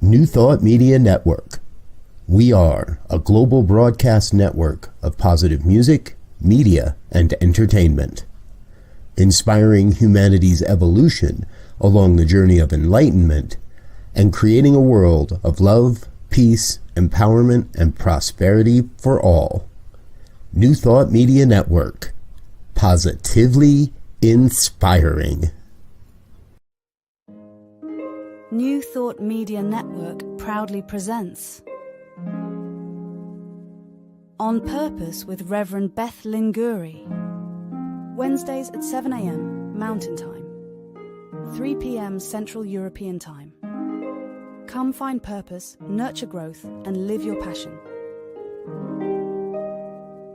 New Thought Media Network. We are a global broadcast network of positive music, media, and entertainment, inspiring humanity's evolution along the journey of enlightenment and creating a world of love, peace, empowerment, and prosperity for all. New Thought Media Network. Positively inspiring. New Thought Media Network proudly presents On Purpose with Reverend Beth Linguri. Wednesdays at 7 a.m. Mountain Time, 3 p.m. Central European Time. Come find purpose, nurture growth, and live your passion.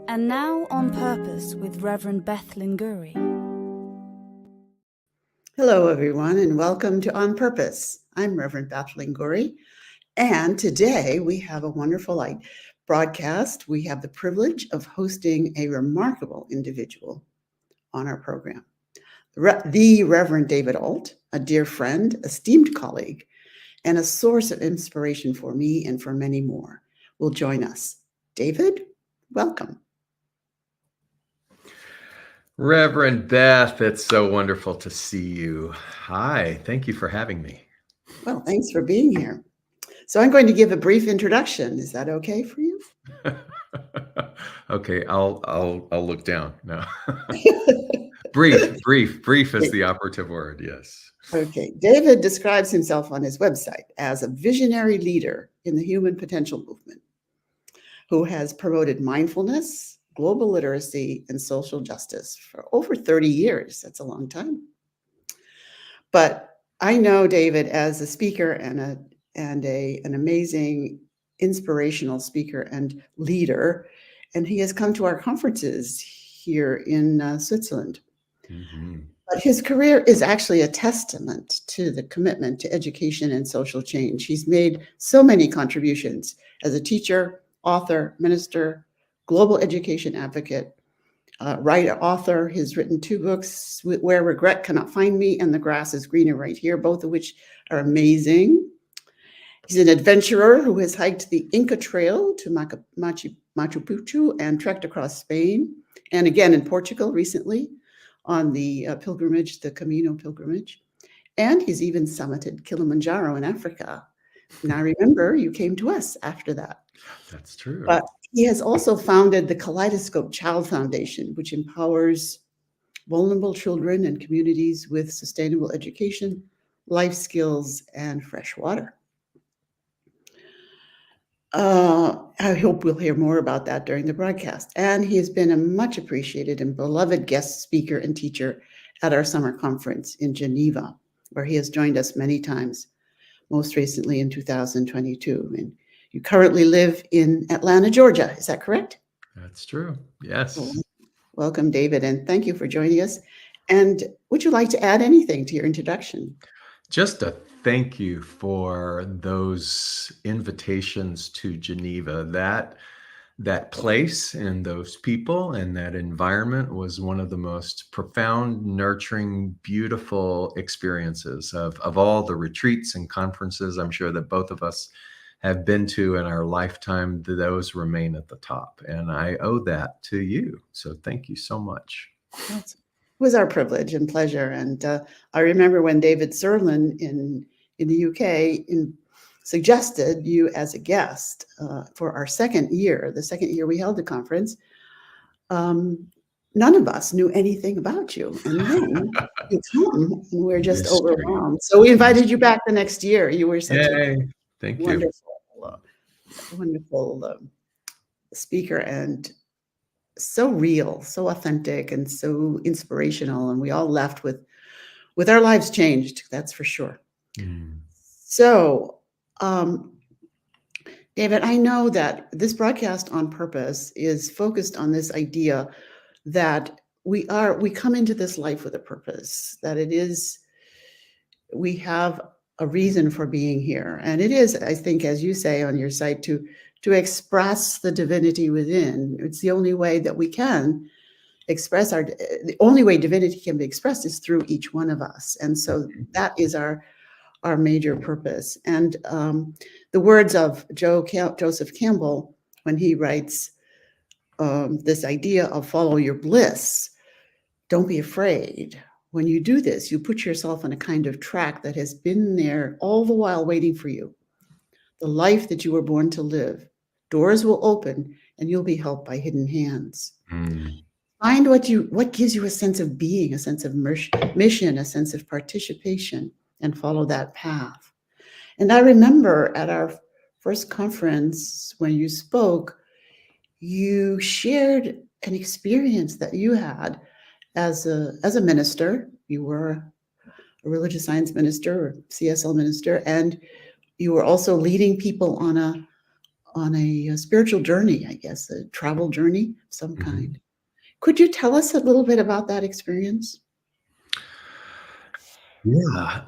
And now On Purpose with Reverend Beth Linguri. Hello, everyone, and welcome to On Purpose. I'm Reverend Beth Linguri, and today we have a wonderful broadcast. We have the privilege of hosting a remarkable individual on our program. The Reverend David Ault, a dear friend, esteemed colleague, and a source of inspiration for me and for many more, will join us. David, welcome. Reverend Beth, it's so wonderful to see you. Hi, thank you for having me. Well, thanks for being here. So I'm going to give a brief introduction. Is that okay for you? Okay, I'll look down. No. Brief is the operative word, yes. Okay, David describes himself on his website as a visionary leader in the human potential movement who has promoted mindfulness, global literacy, and social justice for over 30 years. That's a long time. But I know David as a speaker and an amazing inspirational speaker and leader, and he has come to our conferences here in Switzerland. Mm-hmm. But his career is actually a testament to the commitment to education and social change. He's made so many contributions as a teacher, author, minister, global education advocate, writer, author. He's written 2 books, Where Regret Cannot Find Me and The Grass is Greener Right Here, both of which are amazing. He's an adventurer who has hiked the Inca Trail to Machu Picchu and trekked across Spain, and again in Portugal recently on the pilgrimage, the Camino pilgrimage. And he's even summited Kilimanjaro in Africa. And I remember you came to us after that. That's true. But he has also founded the Kaleidoscope Child Foundation, which empowers vulnerable children and communities with sustainable education, life skills, and fresh water. I hope we'll hear more about that during the broadcast. And he has been a much appreciated and beloved guest speaker and teacher at our summer conference in Geneva, where he has joined us many times, most recently in 2022. And you currently live in Atlanta, Georgia. Is that correct? That's true. Yes. Well, welcome, David, and thank you for joining us. And would you like to add anything to your introduction? Just a thank you for those invitations to Geneva. That place and those people and that environment was one of the most profound, nurturing, beautiful experiences of all the retreats and conferences I'm sure that both of us have been to in our lifetime. Those remain at the top, and I owe that to you. So thank you so much. It was our privilege and pleasure. And I remember when David Serlin in the UK suggested you as a guest for our second year, the second year we held the conference. None of us knew anything about you. And then you come and we're just overwhelmed. So we invited you back the next year. You were such a wonderful speaker and so real, so authentic, and so inspirational. And we all left with our lives changed, that's for sure. Mm. So, David, I know that this broadcast On Purpose is focused on this idea that we come into this life with a purpose, that we have a reason for being here. And it is, I think, as you say on your site, to express the divinity within. It's the only way that we can express the only way divinity can be expressed is through each one of us. And so that is our our major purpose. And the words of Joseph Campbell, when he writes this idea of follow your bliss, don't be afraid. When you do this, you put yourself on a kind of track that has been there all the while waiting for you. The life that you were born to live. Doors will open and you'll be helped by hidden hands. Find what gives you a sense of being, a sense of mission, a sense of participation, and follow that path. And I remember at our first conference when you spoke, you shared an experience that you had as a minister. You were a religious science minister or CSL minister, and you were also leading people on a spiritual journey, I guess, a travel journey of some kind. Could you tell us a little bit about that experience? Yeah.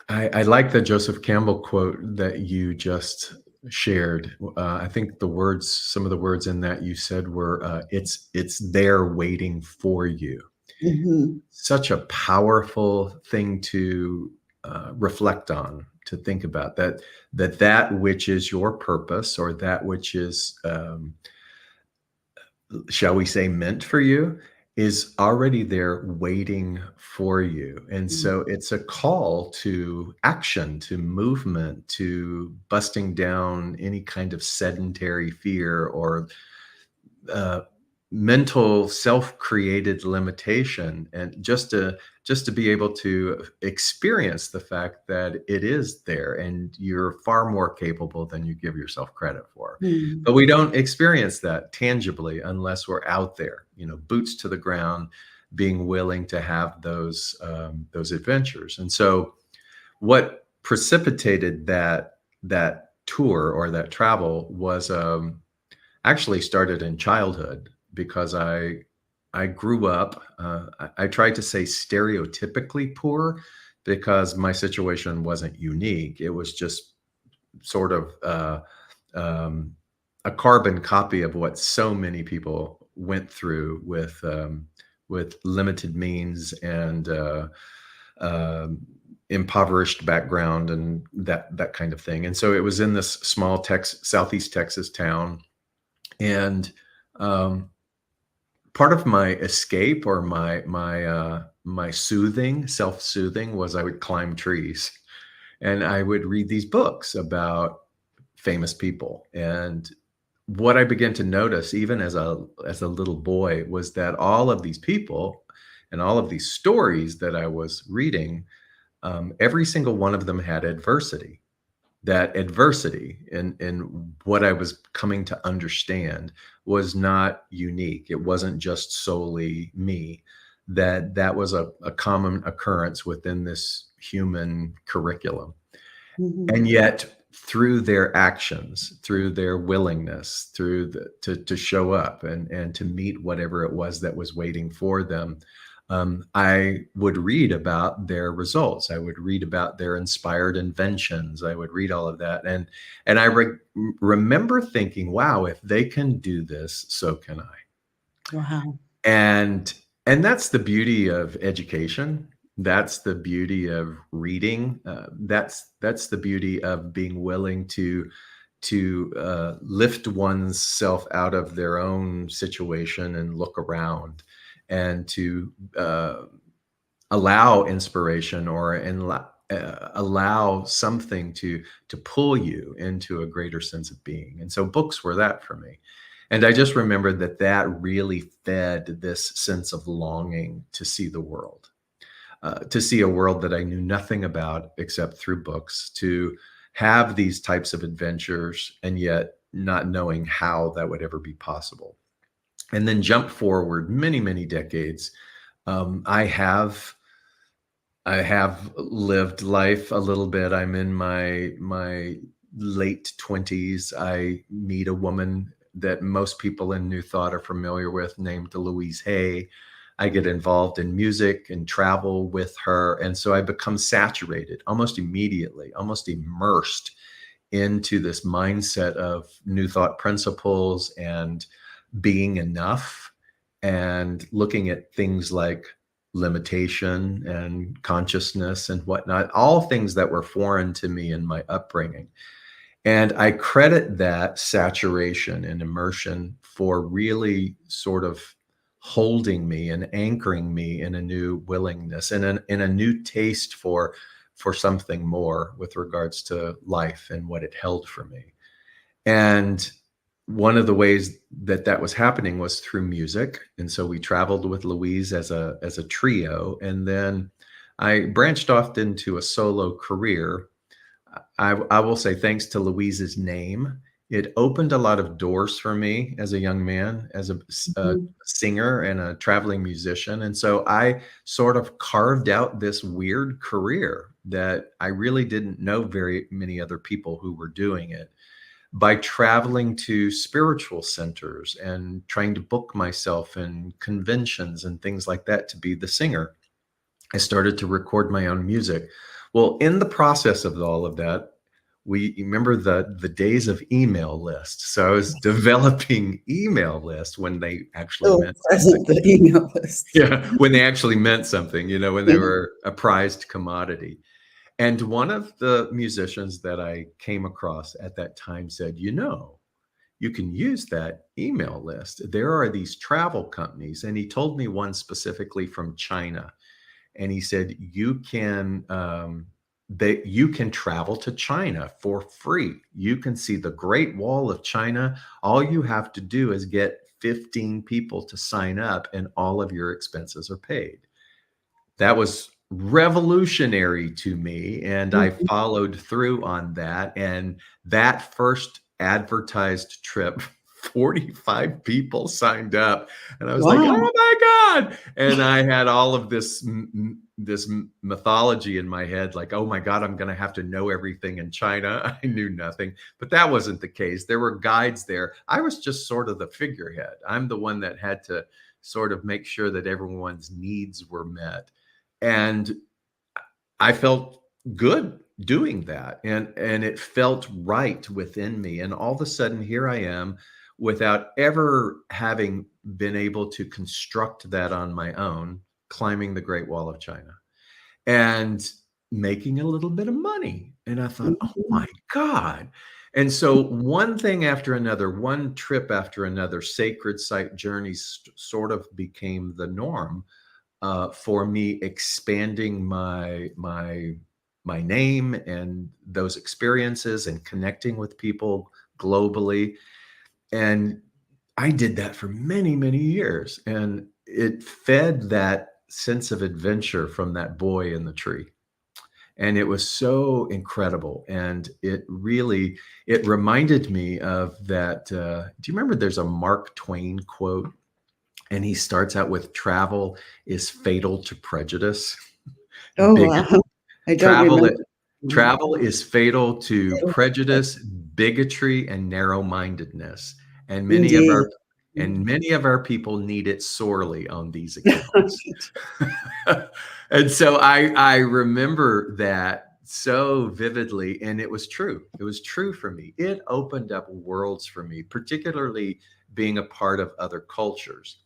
I like the Joseph Campbell quote that you just shared. I think some of the words in that you said were, it's there waiting for you. Such a powerful thing to reflect on, to think about, that which is your purpose, or that which is, shall we say, meant for you, is already there waiting for you. And so it's a call to action, to movement, to busting down any kind of sedentary fear or mental self-created limitation, and just to be able to experience the fact that it is there and you're far more capable than you give yourself credit for. But we don't experience that tangibly unless we're out there, boots to the ground, being willing to have those adventures. And so what precipitated that tour or that travel was actually started in childhood, because I grew up, I tried to say stereotypically poor, because my situation wasn't unique. It was just sort of a carbon copy of what so many people went through with limited means and impoverished background and that kind of thing. And so it was in this small Southeast Texas town. And part of my escape, or my soothing, self-soothing, was I would climb trees and I would read these books about famous people. And what I began to notice, even as a little boy, was that all of these people and all of these stories that I was reading, every single one of them had adversity. That adversity and what I was coming to understand was not unique. It wasn't just solely me. That was a common occurrence within this human curriculum. And yet, through their actions, through their willingness, to show up and to meet whatever it was that was waiting for them, I would read about their results. I would read about their inspired inventions. I would read all of that. And I remember thinking, wow, if they can do this, so can I. Wow. And that's the beauty of education. That's the beauty of reading. That's the beauty of being willing to lift oneself out of their own situation and look around, and to allow inspiration or allow something to pull you into a greater sense of being. And so books were that for me. And I just remembered that really fed this sense of longing to see the world, to see a world that I knew nothing about except through books, to have these types of adventures, and yet not knowing how that would ever be possible. And then jump forward many, many decades. I have lived life a little bit. I'm in my late 20s. I meet a woman that most people in New Thought are familiar with, named Louise Hay. I get involved in music and travel with her. And so I become saturated almost immediately, almost immersed into this mindset of New Thought principles and being enough, and looking at things like limitation and consciousness and whatnot, all things that were foreign to me in my upbringing. And I credit that saturation and immersion for really sort of holding me and anchoring me in a new willingness and in a new taste for something more with regards to life and what it held for me. And one of the ways that that was happening was through music. And so we traveled with Louise as a trio. And then I branched off into a solo career. I will say, thanks to Louise's name, it opened a lot of doors for me as a young man, as a singer and a traveling musician. And so I sort of carved out this weird career that I really didn't know very many other people who were doing it, by traveling to spiritual centers and trying to book myself in conventions and things like that to be the singer. I started to record my own music. Well, in the process of all of that, we remember the days of email lists. So I was developing email lists when they actually meant present the email list. Yeah, when they actually meant something, when they were a prized commodity. And one of the musicians that I came across at that time said, you can use that email list. There are these travel companies. And he told me one specifically from China. And he said, you can travel to China for free. You can see the Great Wall of China. All you have to do is get 15 people to sign up and all of your expenses are paid. That was revolutionary to me. And I followed through on that. And that first advertised trip, 45 people signed up. And I was like, oh my God. And I had all of this mythology in my head, like, oh my God, I'm going to have to know everything in China. I knew nothing, but that wasn't the case. There were guides there. I was just sort of the figurehead. I'm the one that had to sort of make sure that everyone's needs were met. And I felt good doing that. And it felt right within me. And all of a sudden, here I am, without ever having been able to construct that on my own, climbing the Great Wall of China and making a little bit of money. And I thought, oh my God. And so one thing after another, one trip after another, sacred site journeys sort of became the norm for me, expanding my name and those experiences and connecting with people globally. And I did that for many, many years. And it fed that sense of adventure from that boy in the tree. And it was so incredible. And it reminded me of that. Do you remember there's a Mark Twain quote? And he starts out with, travel is fatal to prejudice. Oh, wow. I don't remember. Travel is fatal to prejudice, bigotry, and narrow-mindedness. And many of our people need it sorely on these accounts. And so I remember that so vividly, and it was true. It was true for me. It opened up worlds for me, particularly being a part of other cultures.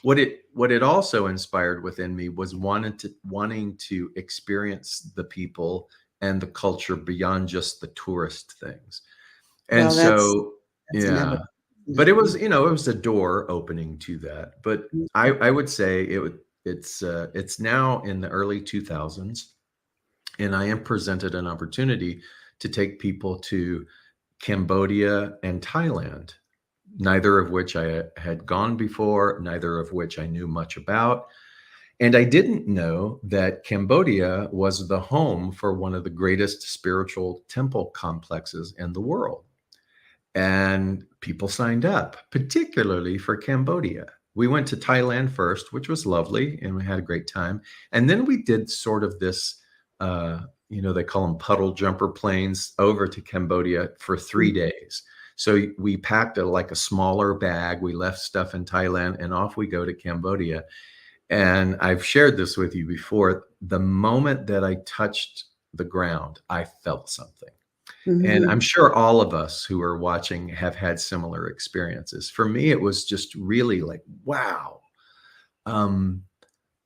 What it also inspired within me was wanting to experience the people and the culture beyond just the tourist things. And but it was, it was a door opening to that. But I would say it's now in the early 2000s, and I am presented an opportunity to take people to Cambodia and Thailand, neither of which I had gone before, neither of which I knew much about. And I didn't know that Cambodia was the home for one of the greatest spiritual temple complexes in the world. And people signed up, particularly for Cambodia. We went to Thailand first, which was lovely, and we had a great time. And then we did sort of this, they call them puddle jumper planes, over to Cambodia for 3 days. So we packed a smaller bag. We left stuff in Thailand and off we go to Cambodia. And I've shared this with you before. The moment that I touched the ground, I felt something. And I'm sure all of us who are watching have had similar experiences. For me, it was just really like, wow.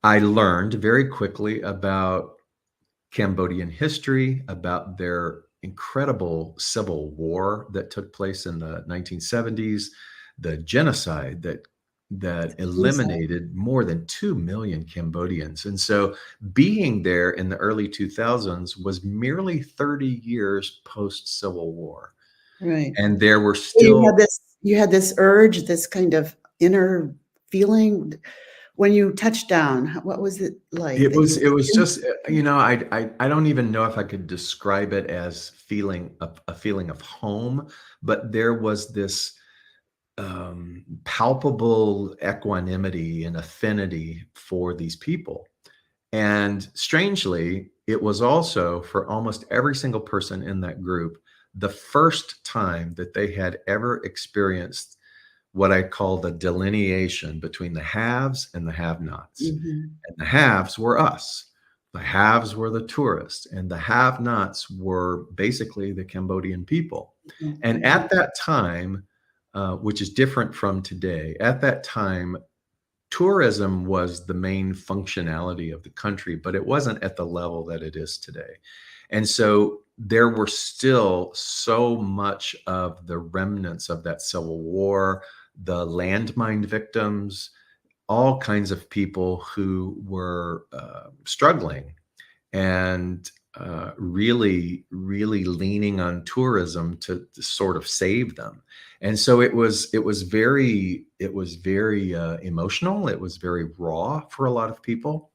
I learned very quickly about Cambodian history, about their incredible civil war that took place in the 1970s, the genocide that Genocide. eliminated more than 2 million Cambodians. And so being there in the early 2000s was merely 30 years post Civil War. Right. And there were So still, you had this urge, this kind of inner feeling when you touched down. What was it like that you? it was just, I don't even know if I could describe it as a feeling of home, but there was this palpable equanimity and affinity for these people. And strangely, it was also for almost every single person in that group, the first time that they had ever experienced what I call the delineation between the haves and the have-nots. Mhm. And the haves were us. The haves were the tourists, and the have-nots were basically the Cambodian people. And Mhm. at that time, which is different from today, at that time, tourism was the main functionality of the country, but it wasn't at the level that it is today. And so there were still so much of the remnants of that Civil War, the landmine victims, all kinds of people who were struggling and really, really leaning on tourism to sort of save them. And so it was very emotional. It was very raw for a lot of people.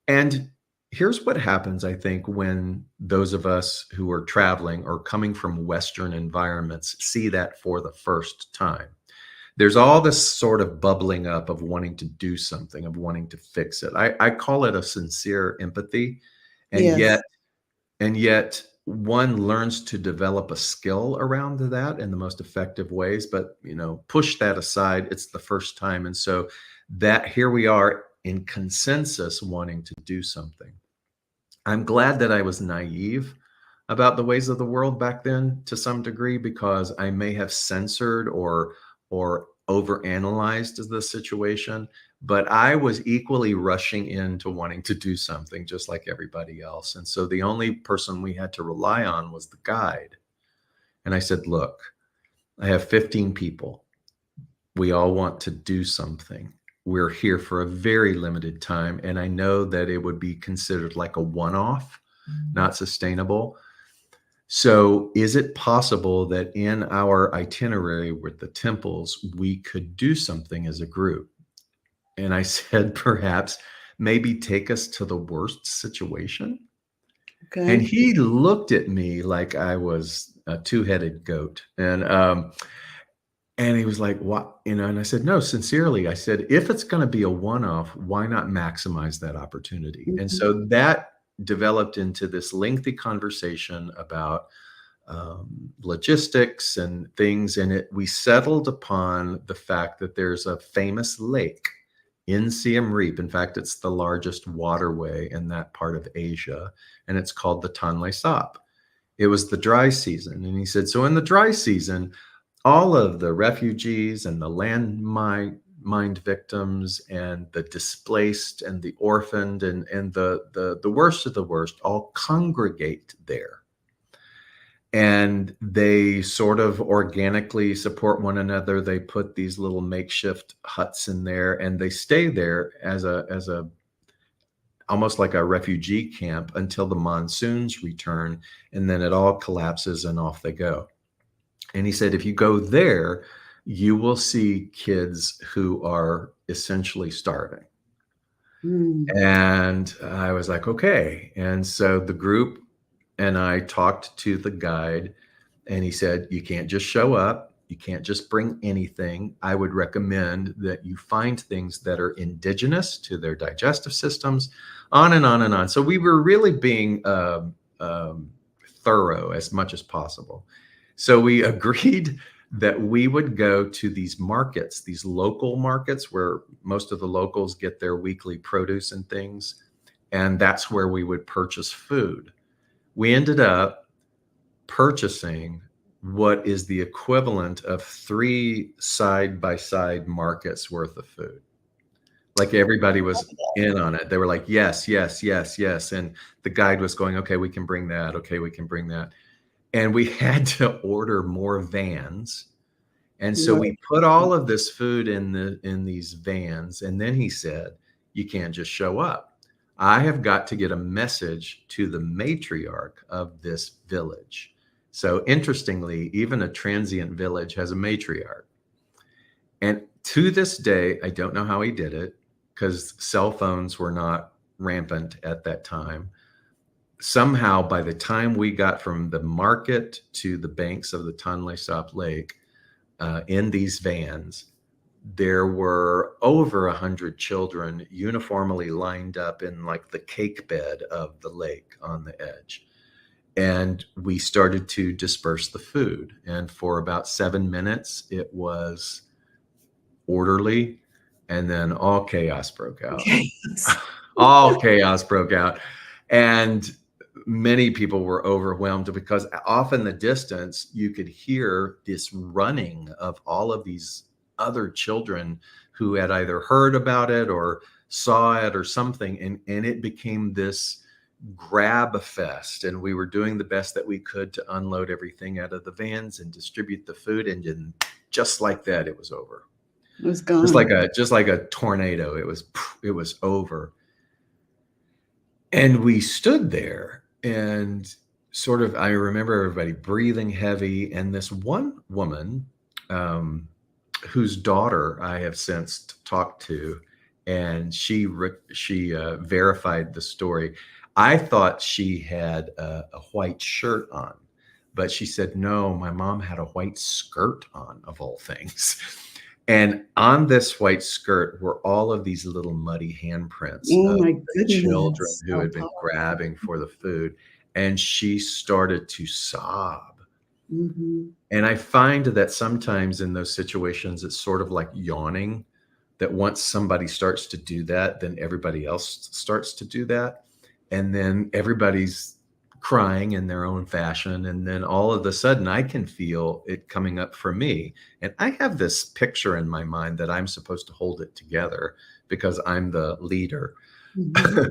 And here's what happens, I think, when those of us who are traveling or coming from Western environments see that for the first time. There's all this sort of bubbling up of wanting to do something, of wanting to fix it. I call it a sincere empathy. And Yes. yet one learns to develop a skill around that in the most effective ways, but push that aside. It's the first time. And so that here we are in consensus wanting to do something. I'm glad that I was naive about the ways of the world back then to some degree, because I may have censored or overanalyzed the situation, but I was equally rushing into wanting to do something just like everybody else. And so the only person we had to rely on was the guide. And I said, look, I have 15 people. We all want to do something. We're here for a very limited time. And I know that it would be considered like a one-off, not sustainable. So is it possible that in our itinerary with the temples, we could do something as a group? And I said, perhaps maybe take us to the worst situation. And Okay. he looked at me like I was a two-headed goat. And he was like, what? And I said, no, sincerely, I said, if it's going to be a one-off, why not maximize that opportunity? And Mhm. so that developed into this lengthy conversation about logistics and things. And we settled upon the fact that there's a famous lake in Siem Reap. In fact, it's the largest waterway in that part of Asia, and it's called the Tonle Sap. It was the dry season. And he said, so in the dry season, all of the refugees and the landmine victims and the displaced and the orphaned and the worst of the worst all congregate there. And they sort of organically support one another. They put these little makeshift huts in there, and they stay there as a almost like a refugee camp until the monsoons return, and then it all collapses and off they go. And he said, if you go there, you will see kids who are essentially starving. Mm. And I was like, okay. And so the group and I talked to the guide, and he said, you can't just show up. You can't just bring anything. I would recommend that you find things that are indigenous to their digestive systems, on and on and on. So we were really being thorough as much as possible. So we agreed that we would go to these markets, these local markets where most of the locals get their weekly produce and things. And that's where we would purchase food. We ended up purchasing what is the equivalent of 3 side-by-side markets worth of food. Like everybody was in on it. They were like, yes, yes, yes, yes. And the guide was going, okay, we can bring that. Okay, we can bring that. And we had to order more vans. And so we put all of this food in these vans. And then he said, you can't just show up. I have got to get a message to the matriarch of this village. So interestingly, even a transient village has a matriarch. And to this day, I don't know how he did it, because cell phones were not rampant at that time. Somehow, by the time we got from the market to the banks of the Tonle Sap Lake in these vans, there were over 100 children uniformly lined up in like the cake bed of the lake on the edge. And we started to disperse the food. And for about 7 minutes, it was orderly. And then all chaos broke out. All chaos broke out. And many people were overwhelmed, because off in the distance, you could hear this running of all of these other children who had either heard about it or saw it or something. And it became this grab fest. And we were doing the best that we could to unload everything out of the vans and distribute the food. And then just like that, it was over. It was gone. Just like a tornado. It was over. And we stood there and sort of, I remember everybody breathing heavy. And this one woman, whose daughter I have since talked to, and she verified the story. I thought she had a white shirt on, but she said, no, my mom had a white skirt on, of all things. And on this white skirt were all of these little muddy handprints of the children who had been grabbing for the food. And she started to sob. Mm-hmm. And I find that sometimes in those situations, it's sort of like yawning, that once somebody starts to do that, then everybody else starts to do that. And then everybody's crying in their own fashion. And then all of a sudden I can feel it coming up for me. And I have this picture in my mind that I'm supposed to hold it together because I'm the leader. Mm-hmm.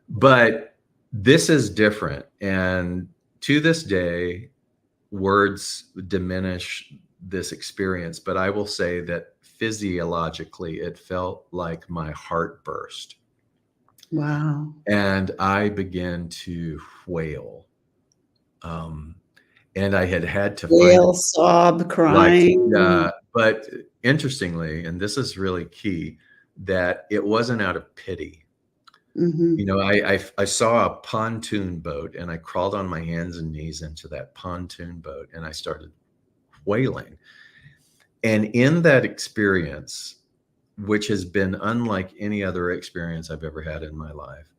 But this is different. And to this day, words diminish this experience. But I will say that physiologically, it felt like my heart burst. Wow. And I began to wail. And I had to wail, sob, crying. But interestingly, and this is really key, that it wasn't out of pity. Mm-hmm. You know, I saw a pontoon boat, and I crawled on my hands and knees into that pontoon boat, and I started wailing. And in that experience, which has been unlike any other experience I've ever had in my life,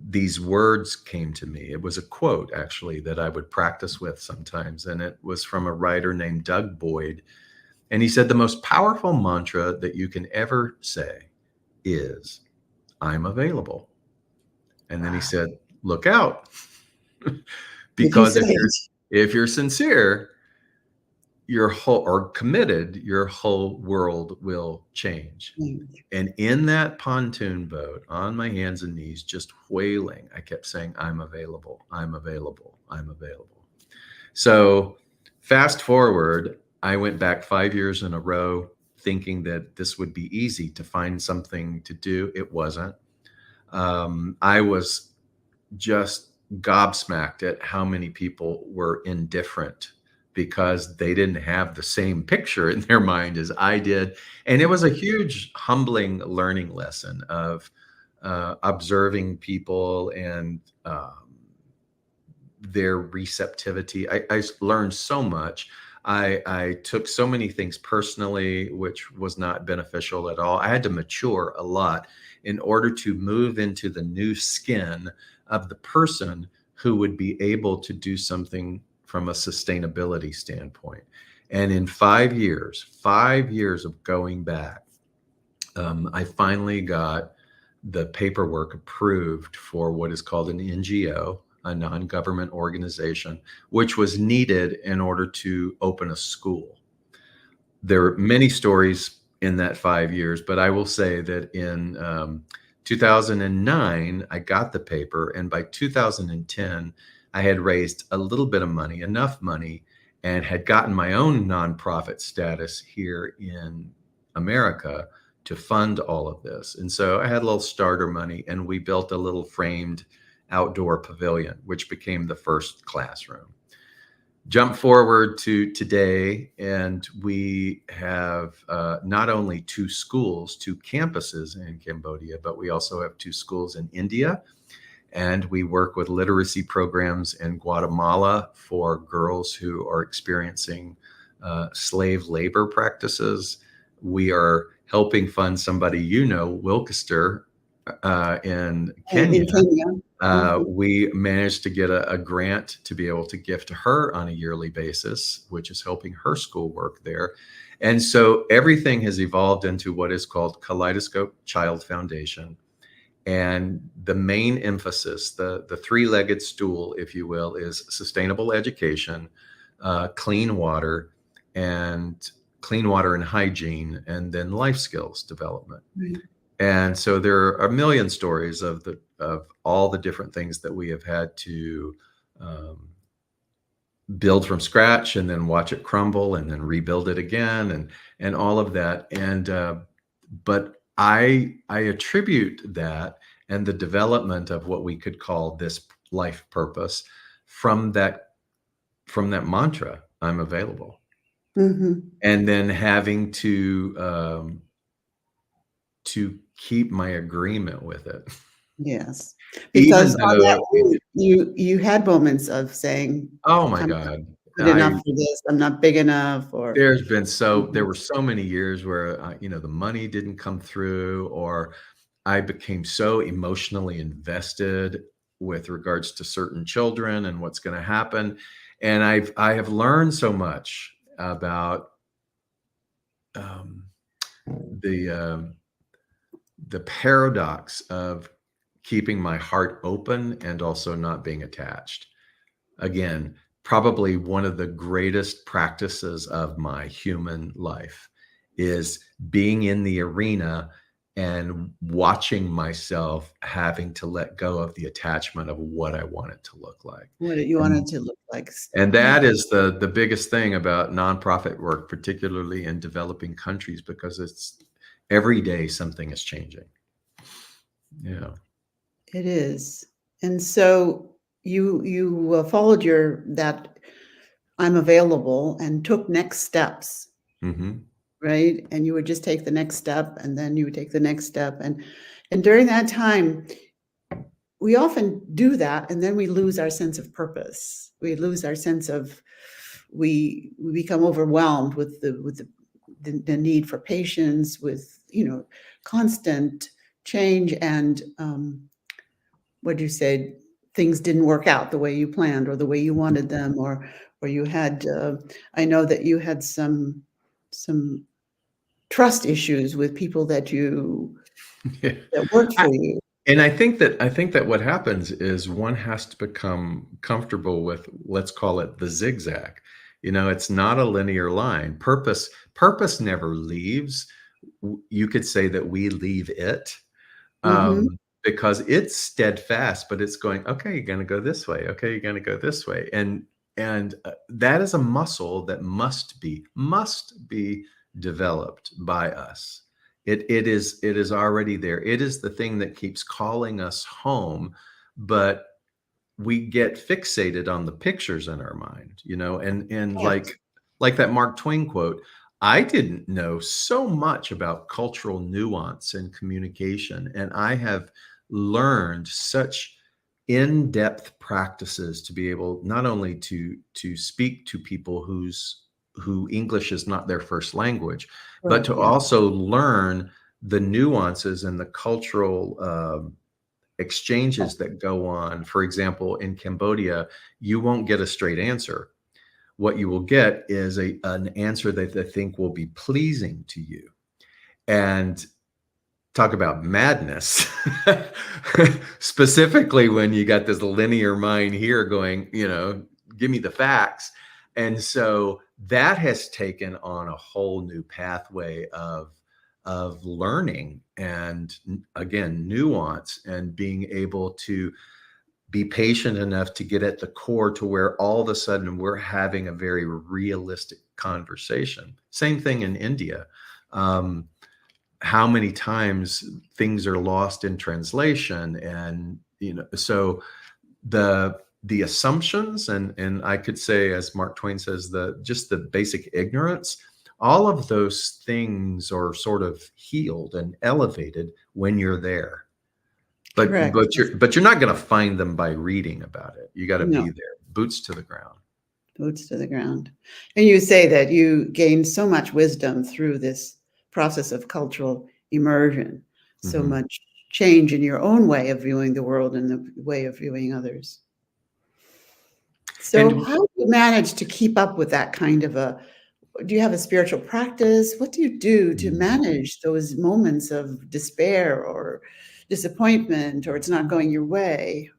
these words came to me. It was a quote, actually, that I would practice with sometimes. And it was from a writer named Doug Boyd. And he said, the most powerful mantra that you can ever say is, I'm available. And then he said, look out. Because if you're sincere, your whole, or committed, your whole world will change. And in that pontoon boat, on my hands and knees, just wailing, I kept saying, I'm available, I'm available, I'm available. So fast forward, I went back 5 years in a row thinking that this would be easy to find something to do. It wasn't. I was just gobsmacked at how many people were indifferent because they didn't have the same picture in their mind as I did. And it was a huge humbling learning lesson of observing people and their receptivity. I learned so much. I took so many things personally, which was not beneficial at all. I had to mature a lot in order to move into the new skin of the person who would be able to do something from a sustainability standpoint. And in 5 years of going back, I finally got the paperwork approved for what is called an NGO, a non-government organization, which was needed in order to open a school. There are many stories in that 5 years. But I will say that in 2009, I got the paper. And by 2010, I had raised a little bit of money, enough money, and had gotten my own nonprofit status here in America to fund all of this. And so I had a little starter money, and we built a little framed outdoor pavilion, which became the first classroom. Jump forward to today, and we have not only 2 schools, 2 campuses in Cambodia, but we also have 2 schools in India. And we work with literacy programs in Guatemala for girls who are experiencing slave labor practices. We are helping fund somebody, Wilkester, in Kenya. We managed to get a grant to be able to gift to her on a yearly basis, which is helping her schoolwork there. And so everything has evolved into what is called Kaleidoscope Child Foundation. And the main emphasis, the 3-legged stool, if you will, is sustainable education, clean water and hygiene, and then life skills development. Right. And so there are a million stories of all the different things that we have had to build from scratch, and then watch it crumble, and then rebuild it again, and all of that. And but I attribute that and the development of what we could call this life purpose from that mantra, I'm available. Mm-hmm. And then having to keep my agreement with it. Yes, because on that, you had moments of saying, "Oh my God, good enough for this. I'm not big enough." Or there were so many years where the money didn't come through, or I became so emotionally invested with regards to certain children and what's going to happen, and I have learned so much about the paradox of keeping my heart open and also not being attached. Again, probably one of the greatest practices of my human life is being in the arena and watching myself having to let go of the attachment of what I want it to look like. What you want it to look like. And that is the biggest thing about nonprofit work, particularly in developing countries, because it's every day something is changing. Yeah. It is. And so you followed that I'm available and took next steps. Mm-hmm. Right. And you would just take the next step, and then you would take the next step. And during that time, we often do that, and then we lose our sense of purpose. We lose our sense of, we become overwhelmed with the need for patience, with, constant change. And what you said, things didn't work out the way you planned or the way you wanted them, or you had, I know that you had some trust issues with people that that worked for you. And I think that what happens is one has to become comfortable with, let's call it the zigzag. It's not a linear line. Purpose never leaves. You could say that we leave it. Because it's steadfast, but it's going, okay, you're going to go this way. Okay, you're going to go this way. And that is a muscle that must be developed by us. It is already there. It is the thing that keeps calling us home, but we get fixated on the pictures in our mind, and yes. like that Mark Twain quote, I didn't know so much about cultural nuance and communication, and I have learned such in-depth practices to be able not only to speak to people who English is not their first language, right, but to also learn the nuances and the cultural exchanges that go on. For example, in Cambodia, you won't get a straight answer. What you will get is an answer that they think will be pleasing to you. And talk about madness, specifically when you got this linear mind here going, give me the facts. And so that has taken on a whole new pathway of of learning and, again, nuance, and being able to be patient enough to get at the core to where all of a sudden we're having a very realistic conversation. Same thing in India. How many times things are lost in translation, and so the assumptions, and I could say, as Mark Twain says, just the basic ignorance, all of those things are sort of healed and elevated when you're there. But Correct. you're not going to find them by reading about it. You got to No. be there, boots to the ground. Boots to the ground. And you say that you gained so much wisdom through this process of cultural immersion, so much change in your own way of viewing the world and the way of viewing others. So how do you manage to keep up with that kind of do you have a spiritual practice? What do you do to manage those moments of despair or disappointment, or it's not going your way?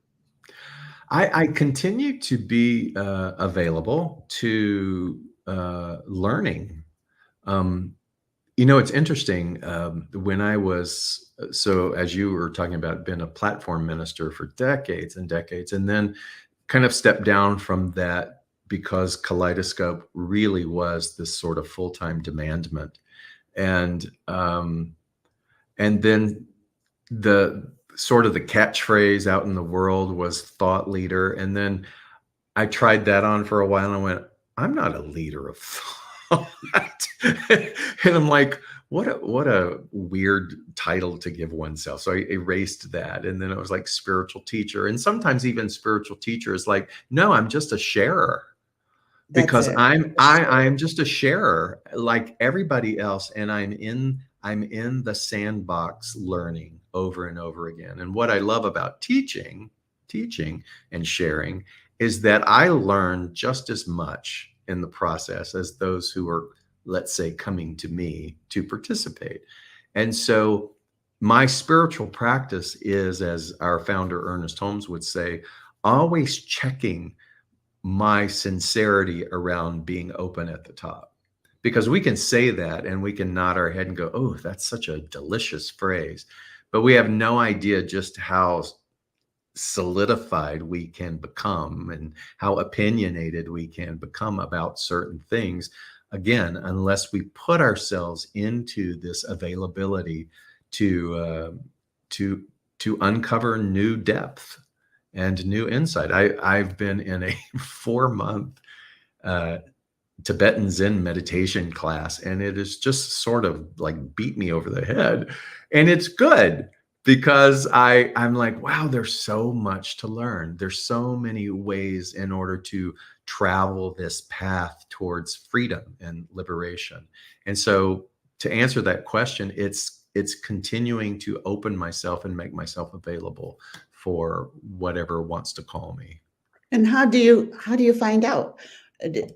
I continue to be available to learning. It's interesting. When I was, so as you were talking about, been a platform minister for decades and decades, and then kind of stepped down from that because Kaleidoscope really was this sort of full-time demandment. And then the sort of the catchphrase out in the world was thought leader. And then I tried that on for a while and I went, I'm not a leader of thought. And I'm like, what a weird title to give oneself. So I erased that. And then it was like spiritual teacher. And sometimes even spiritual teacher is like, no, I'm just a sharer. Because I'm just a sharer like everybody else. And I'm in the sandbox learning over and over again. And what I love about teaching and sharing is that I learn just as much in the process as those who are, let's say, coming to me to participate. And so my spiritual practice is, as our founder, Ernest Holmes, would say, always checking my sincerity around being open at the top. Because we can say that and we can nod our head and go, oh, that's such a delicious phrase. But we have no idea just how solidified we can become and how opinionated we can become about certain things. Again, unless we put ourselves into this availability to uncover new depth and new insight. I've been in a 4-month Tibetan Zen meditation class, and it is just sort of like beat me over the head. And it's good because I'm like, wow, there's so much to learn. There's so many ways in order to travel this path towards freedom and liberation. And so to answer that question, it's continuing to open myself and make myself available for whatever wants to call me. And how do you find out? Do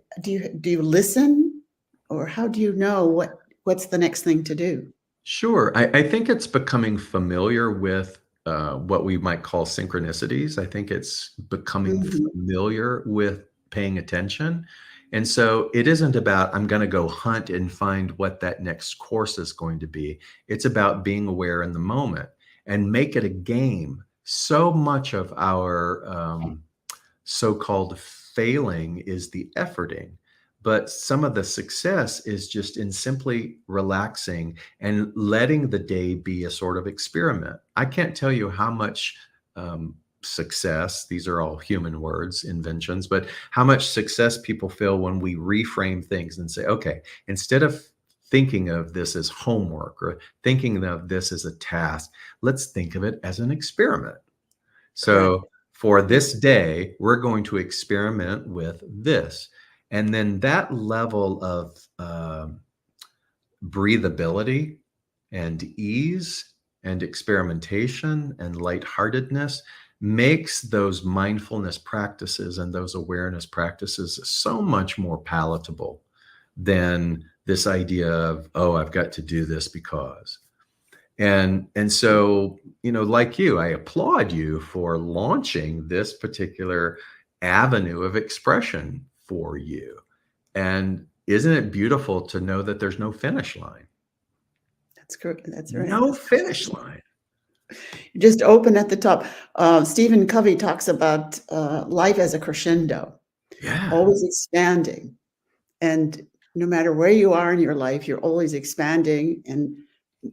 you listen, or how do you know what's the next thing to do? Sure. I think it's becoming familiar with what we might call synchronicities. I think it's becoming familiar with paying attention. And so it isn't about, I'm going to go hunt and find what that next course is going to be. It's about being aware in the moment and make it a game. So much of our so-called failing is the efforting, but some of the success is just in simply relaxing and letting the day be a sort of experiment. I can't tell you how much success, these are all human words, inventions, but how much success people feel when we reframe things and say, okay, instead of thinking of this as homework or thinking of this as a task, let's think of it as an experiment. So for this day, we're going to experiment with this. And then that level of breathability and ease and experimentation and lightheartedness makes those mindfulness practices and those awareness practices so much more palatable than this idea of, oh, I've got to do this because. And so, like you, I applaud you for launching this particular avenue of expression for you. And isn't it beautiful to know that there's no finish line? That's correct. That's right. No finish line. You just open at the top. Stephen Covey talks about life as a crescendo, Yeah. always expanding. And no matter where you are in your life, you're always expanding and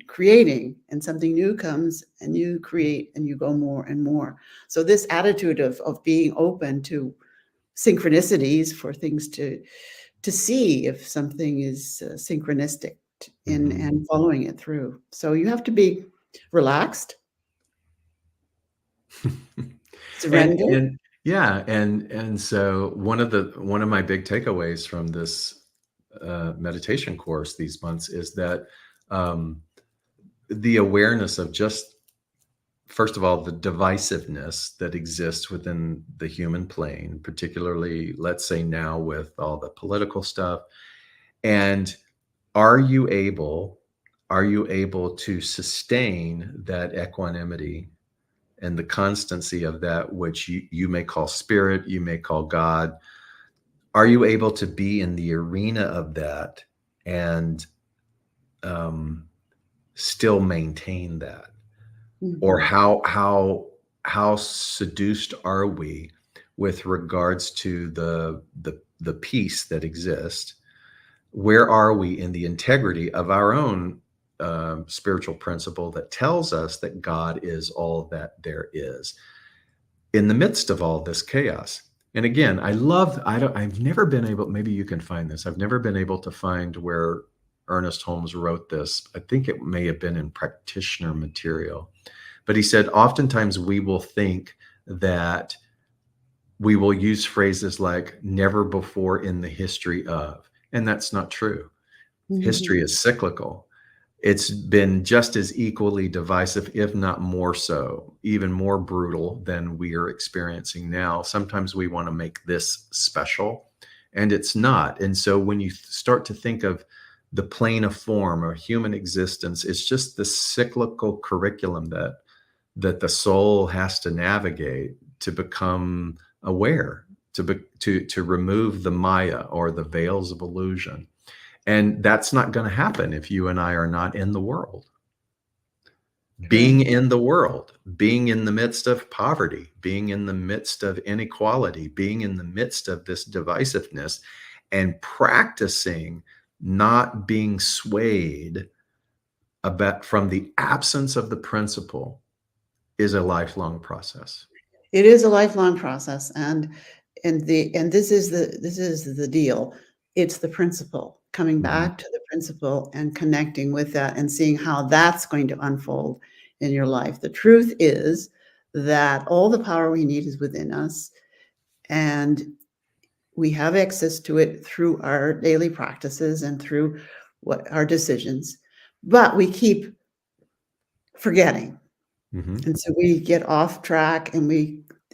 creating, and something new comes and you create and you go more and more. So this attitude of being open to synchronicities, for things to see if something is synchronistic and following it through. So you have to be relaxed, surrender. And yeah, and so one of my big takeaways from this meditation course these months is that the awareness of just, first of all, the divisiveness that exists within the human plane, particularly, let's say now with all the political stuff. And are you able to sustain that equanimity and the constancy of that which you may call spirit, you may call God? Are you able to be in the arena of that and still maintain that? Or how seduced are we with regards to the peace that exists? Where are we in the integrity of our own spiritual principle that tells us that God is all that there is in the midst of all this chaos? And again, I've never been able, maybe you can find this. I've never been able to find where Ernest Holmes wrote this. I think it may have been in practitioner material, but he said, oftentimes we will think that we will use phrases like never before in the history of, and that's not true. History is cyclical. It's been just as equally divisive, if not more so, even more brutal than we are experiencing now. Sometimes we want to make this special, and it's not. And so when you start to think of the plane of form or human existence, it's just the cyclical curriculum that the soul has to navigate to become aware, to remove the Maya or the veils of illusion. And that's not going to happen if you and I are not in the world. Being in the world, being in the midst of poverty, being in the midst of inequality, being in the midst of this divisiveness, and practicing not being swayed from the absence of the principle is a lifelong process. It is a lifelong process, and this is the deal. It's the principle, coming back to the principle and connecting with that and seeing how that's going to unfold in your life. The truth is that all the power we need is within us, and we have access to it through our daily practices and through our decisions, but we keep forgetting. And so we get off track, and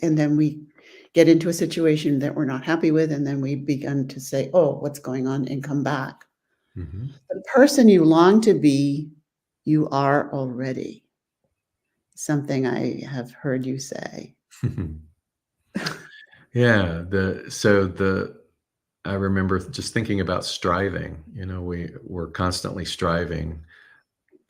then we get into a situation that we're not happy with, and then we begin to say, oh, what's going on, and come back. The person you long to be, you are already. Something I have heard you say. Yeah. I remember just thinking about striving. We're constantly striving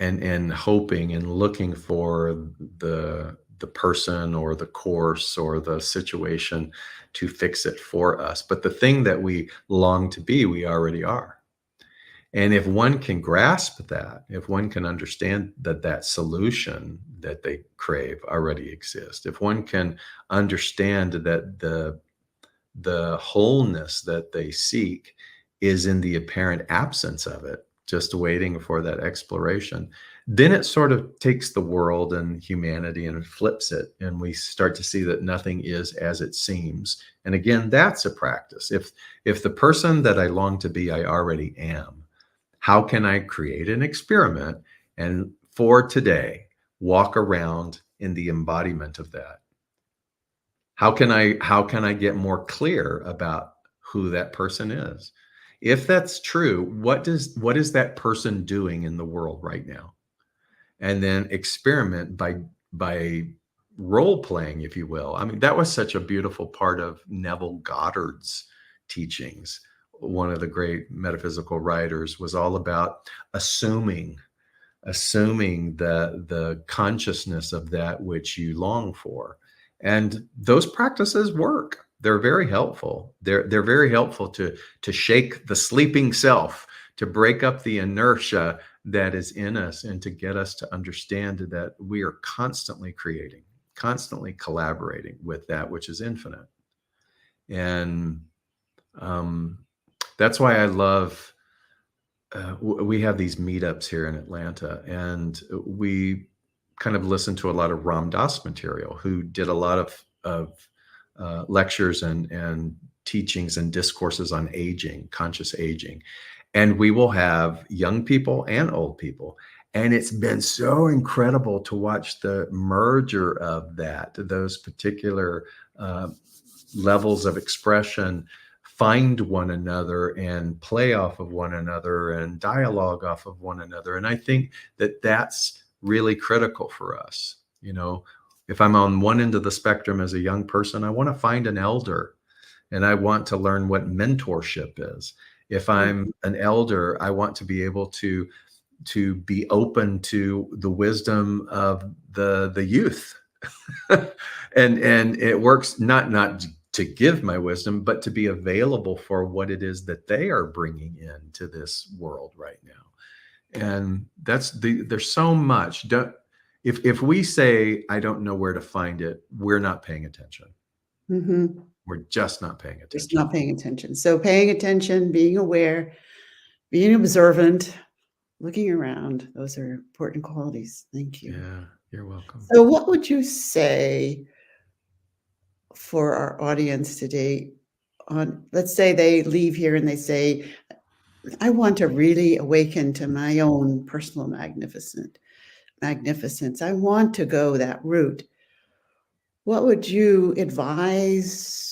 and hoping and looking for the person or the course or the situation to fix it for us. But the thing that we long to be, we already are. And if one can grasp that, if one can understand that solution that they crave already exists, if one can understand that the wholeness that they seek is in the apparent absence of it, just waiting for that exploration, then it sort of takes the world and humanity and flips it. And we start to see that nothing is as it seems. And again, that's a practice. If the person that I long to be, I already am, how can I create an experiment and for today, walk around in the embodiment of that? How can I get more clear about who that person is? If that's true, what is that person doing in the world right now? And then experiment by role playing, if you will. I mean, that was such a beautiful part of Neville Goddard's teachings. One of the great metaphysical writers was all about assuming assuming the consciousness of that which you long for. And those practices work. They're very helpful. They're very helpful to shake the sleeping self, to break up the inertia that is in us, and to get us to understand that we are constantly creating, constantly collaborating with that which is infinite. And that's why I love, we have these meetups here in Atlanta, and we kind of listen to a lot of Ram Dass material, who did a lot of lectures and teachings and discourses on aging, conscious aging. And we will have young people and old people. And it's been so incredible to watch the merger of that, those particular levels of expression find one another and play off of one another and dialogue off of one another. And I think that that's really critical for us. You know, if I'm on one end of the spectrum as a young person, I want to find an elder and I want to learn what mentorship is. If I'm an elder, I want to be able to be open to the wisdom of the youth. and it works not to give my wisdom, but to be available for what it is that they are bringing into this world right now. And there's so much. If we say, I don't know where to find it, we're not paying attention. Mm-hmm. We're just not paying attention. Just not paying attention. So paying attention, being aware, being observant, looking around, those are important qualities. Thank you. Yeah, you're welcome. So what would you say for our audience today on, let's say they leave here and they say, I want to really awaken to my own personal magnificence. I want to go that route. What would you advise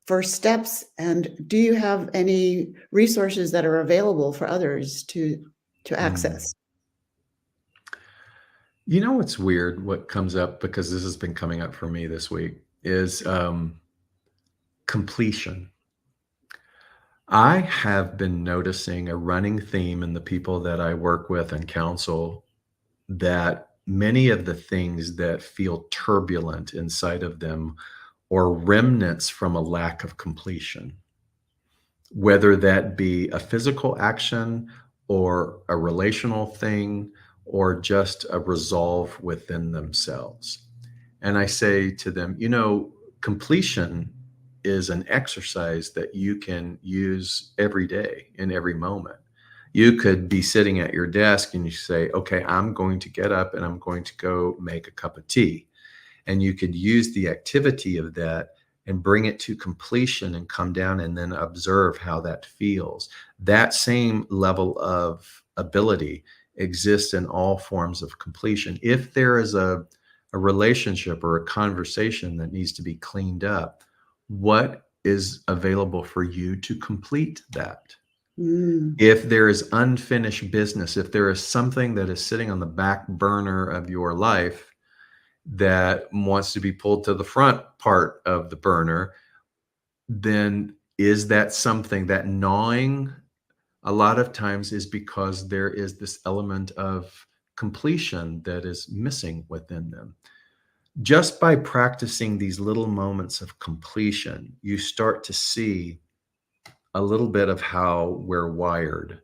first steps? And do you have any resources that are available for others to access? You know, what's weird, what comes up, because this has been coming up for me this week, is completion. I have been noticing a running theme in the people that I work with and counsel, that many of the things that feel turbulent inside of them are remnants from a lack of completion, whether that be a physical action or a relational thing or just a resolve within themselves. And I say to them, you know, completion is an exercise that you can use every day in every moment. You could be sitting at your desk and you say, okay, I'm going to get up and I'm going to go make a cup of tea. And you could use the activity of that and bring it to completion and come down and then observe how that feels. That same level of ability exists in all forms of completion. If there is a relationship or a conversation that needs to be cleaned up, what is available for you to complete that? If there is unfinished business, if there is something that is sitting on the back burner of your life that wants to be pulled to the front part of the burner, then is that something, that gnawing a lot of times is because there is this element of completion that is missing within them. Just by practicing these little moments of completion, you start to see a little bit of how we're wired.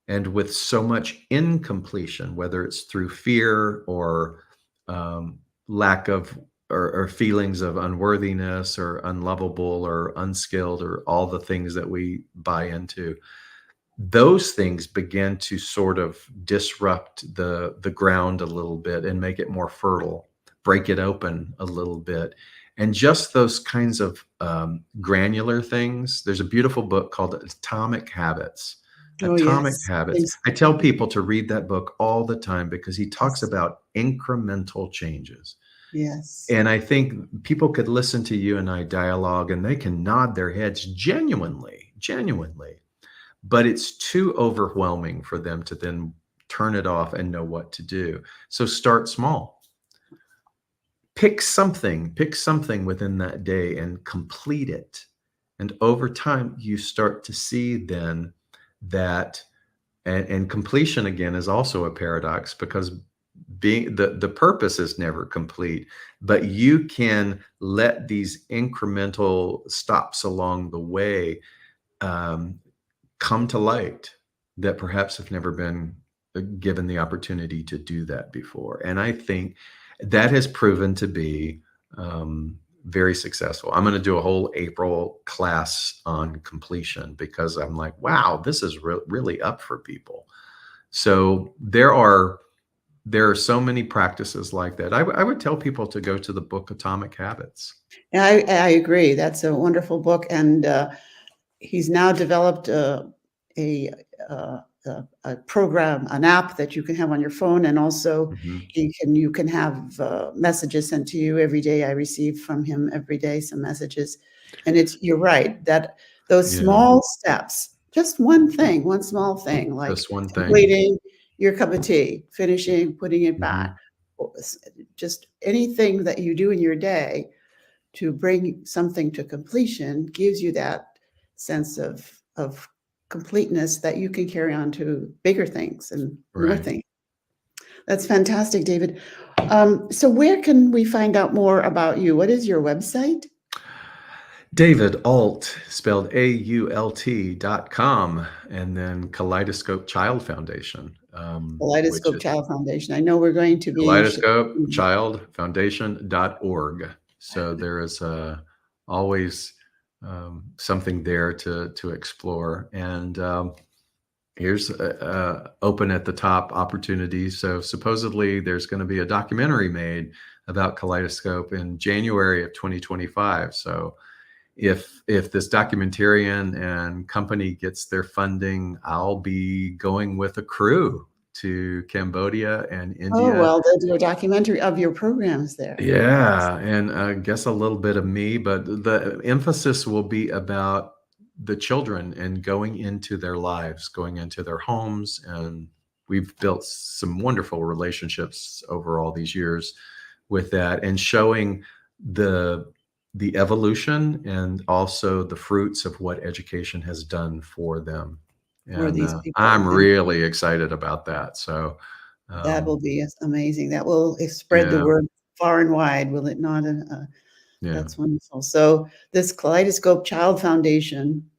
And with so much incompletion, whether it's through fear or lack of or feelings of unworthiness or unlovable or unskilled or all the things that we buy into, those things begin to sort of disrupt the ground a little bit and make it more fertile, break it open a little bit. And just those kinds of granular things. There's a beautiful book called Atomic Habits. Atomic Habits. I tell people to read that book all the time because he talks about incremental changes. Yes. And I think people could listen to you and I dialogue and they can nod their heads genuinely, but it's too overwhelming for them to then turn it off and know what to do. So start small. Pick something within that day and complete it. And over time, you start to see then that and completion again is also a paradox, because being the purpose is never complete, but you can let these incremental stops along the way come to light that perhaps have never been given the opportunity to do that before. And I think that has proven to be very successful. I'm going to do a whole April class on completion, because I'm like, wow, this is really up for people. So there are so many practices like that. I would tell people to go to the book Atomic Habits. And I agree. That's a wonderful book. And he's now developed a program, an app that you can have on your phone, and also you can have messages sent to you every day. I receive from him every day some messages, and you're right that those small steps, just one small thing, like just one thing, completing your cup of tea, finishing, putting it back, just anything that you do in your day to bring something to completion gives you that sense of completeness that you can carry on to bigger things and more things. That's fantastic, David. So where can we find out more about you? What is your website? David Ault, spelled AULT.com, and then Kaleidoscope Child Foundation. Kaleidoscope Child Foundation. I know we're going to be KaleidoscopeChildFoundation.org. So there is always something there to explore. And here's open at the top opportunities. So supposedly there's going to be a documentary made about Kaleidoscope in January of 2025. So if this documentarian and company gets their funding, I'll be going with a crew to Cambodia and India. Oh, well, they'll do a documentary of your programs there. Yeah, and I guess a little bit of me, but the emphasis will be about the children and going into their lives, going into their homes. And we've built some wonderful relationships over all these years with that, and showing the evolution and also the fruits of what education has done for them. And I'm really excited about that. So that will be amazing. That will spread the word far and wide, will it not? That's wonderful. So this Kaleidoscope Child Foundation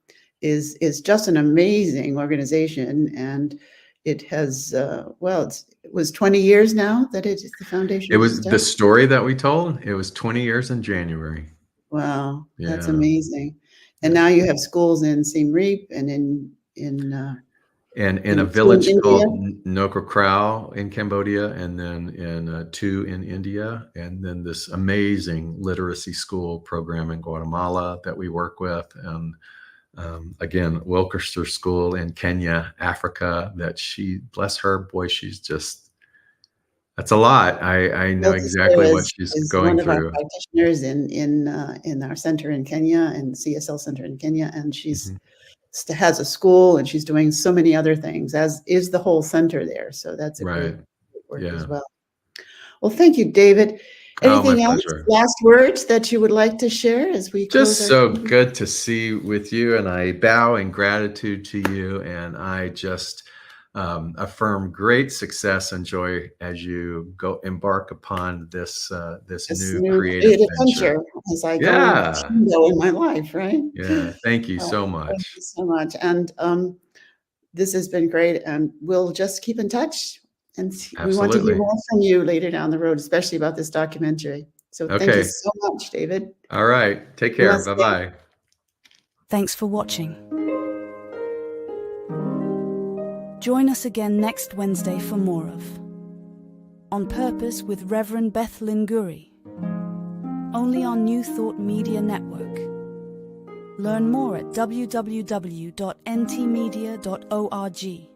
is just an amazing organization, and it has it was 20 years now that the foundation. It was the story that we told. It was 20 years in January. Wow, that's amazing. And now you have schools in Siem Reap and in a village called Nokra Krau in Cambodia, and then in 2 in India, and then this amazing literacy school program in Guatemala that we work with, and again, Wilkester School in Kenya, Africa, that bless her, boy, she's just, that's a lot. I know exactly what she's going through. One of our practitioners in our center in Kenya, and CSL center in Kenya, and she's has a school, and she's doing so many other things, as is the whole center there. So that's a great work as well. Well, thank you, David. Anything else? Last words that you would like to share as we close? Just so good to see with you, and I bow in gratitude to you, and I just affirm great success and joy as you embark upon this new creative venture. As I go in my life, right? Yeah, thank you so much. Thank you so much, and this has been great, and we'll just keep in touch. And we want to hear more from you later down the road, especially about this documentary. So thank you so much, David. All right. Take care. Bye-bye. Thanks for watching. Join us again next Wednesday for more of On Purpose with Reverend Beth Linguri, only on New Thought Media Network. Learn more at www.ntmedia.org.